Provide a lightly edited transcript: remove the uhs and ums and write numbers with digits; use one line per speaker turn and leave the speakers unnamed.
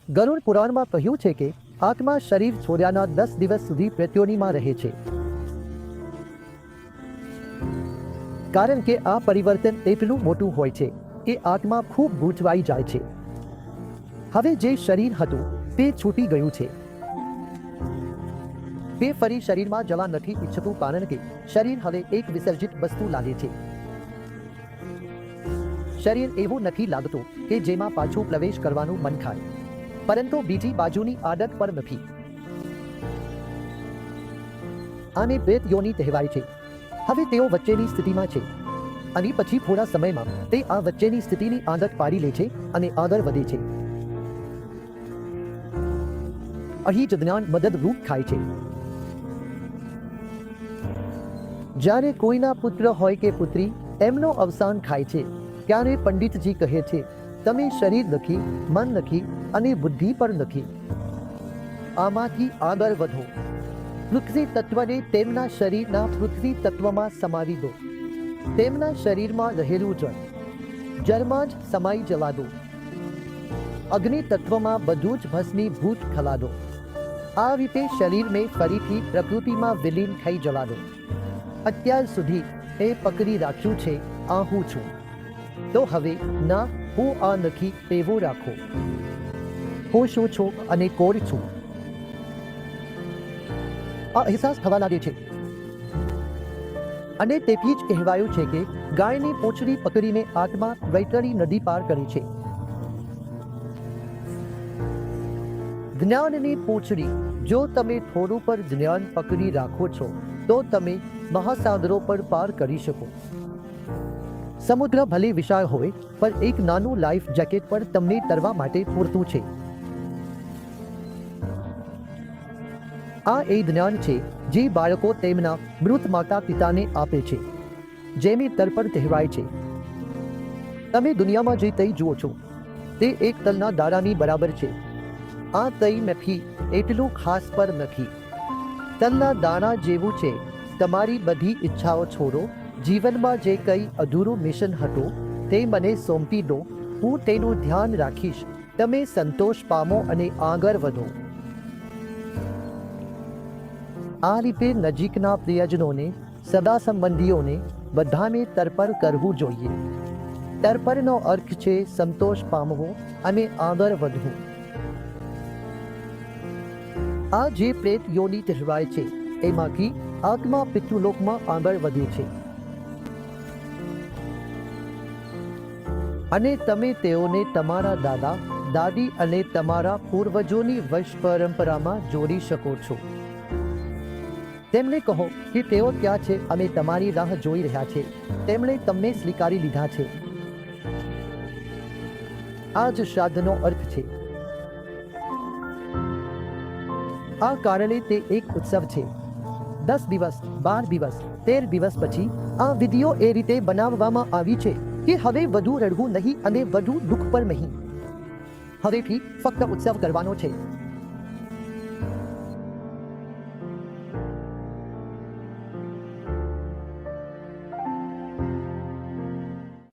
ગરુડ પુરાણમાં કહ્યું છે કે આત્મા શરીર છોડ્યાના 10 દિવસ સુધી પ્રત્યોનીમાં રહે છે, કારણ કે આ પરિવર્તન એટલું મોટું હોય છે કે આત્મા ખૂબ ગૂંચવાઈ જાય છે. હવે જે શરીર હતું તે છૂટી ગયું છે. તે ફરી શરીરમાં જવા નથી ઈચ્છતું, કારણ કે શરીર હવે એક વિસર્જિત વસ્તુ લાગે છે. શરીર એવું નથી લાગતું કે જેમાં પાછું પ્રવેશ કરવાનું મન થાય, પરંતુ બીજી બાજુની આદત પર નથી. આને પ્રેત યોનિ કહેવાય છે. હવે તેઓ વચ્ચેની સ્થિતિમાં છે અને પછી થોડા સમયમાં તે આ વચ્ચેની સ્થિતિની આદત પાડી લે છે અને આગળ વધે છે. અહીં જ જ્ઞાન મદદરૂપ થાય છે. જ્યારે કોઈના પુત્ર હોય કે પુત્રી એમનો અવસાન થાય છે, ત્યારે પંડિતજી કહે છે, તમે શરીર નથી, મન નથી અને બુદ્ધિ પર નથી. આમાંથી આગળ વધો. પૃથ્વી તત્વને તેમના શરીરના પૃથ્વી તત્વમાં સમાવી દો. તેમના શરીરમાં રહેલું જળ જળમાં જ સમાઈ જવા દો. અગ્નિ તત્વમાં બધું જ ભસ્મીભૂત થવા દો. આ રીતે શરીરને ફરીથી પ્રકૃતિમાં વિલીન થઈ જવા દો. અત્યાર સુધી એ પકડી રાખ્યું છે આ હું છું, તો હવે ના, હું આ નથી તેવું રાખો. હું શું છું અને કોણ છું, આ અહેસાસ થવા લાગે છે. અને તેથી જ કહેવાયું છે કે ગાયની પૂંછડી પકડીને આત્મા વૈતરણી નદી પાર કરી છે. જ્ઞાનની પૂંછડી જો તમે થોડું પર જ્ઞાન પકડી રાખો છો તો તમે મહાસાગરો પર પાર કરી શકો. સમુદ્ર ભલે વિશાળ હોય, પણ એક નાનું લાઈફ જેકેટ પર તમને તરવા માટે પૂરતું છે. આ એ જ્ઞાન છે જે બાળકો તેમના મૃત માતા પિતાને આપે છે, જેને તર્પણ કહેવાય છે. તમે દુનિયામાં જે કંઈ જુઓ છો તે એક તલના દાણાની બરાબર છે. આ કંઈ નથી, એટલું ખાસ પર નથી. તલના દાણા જેવું છે. તમારી બધી ઈચ્છાઓ છોડો. જીવનમાં જે કંઈ અધૂરું મિશન હતું તે મને સોંપી દો. હું તેનું ધ્યાન રાખીશ. તમે સંતોષ પામો અને આગળ વધો. આ રીતે નજીકના પ્રિયજનોને, સગા સંબંધીઓને બધાને તર્પણ કરવું જોઈએ. તર્પણનો અર્થ છે સંતોષ પામવો અને આગળ વધવું. આ જે પ્રેત યોનિ કહેવાય છે, એમાંથી આત્મા પિતૃલોકમાં આગળ વધે છે. અને તમે તેઓને તમારા દાદા, દાદી અને તમારા પૂર્વજોની વંશ પરંપરામાં જોડી શકો છો. તેમને કહો કે તેઓ ક્યાં છે અને તમારી રાહ જોઈ રહ્યા છે. તેમણે તમને સ્વીકારી લીધા છે. આ જ શ્રાદ્ધનો અર્થ છે. આ કારણે તે એક ઉત્સવ છે. 10 દિવસ, 12 દિવસ, 13 દિવસ પછી આ વિધિઓ એ રીતે બનાવવામાં આવી છે કે હવે વધુ રડવું નહીં અને વધુ દુઃખ પર નહીં. હવેથી ફક્ત ઉત્સવ કરવાનો છે.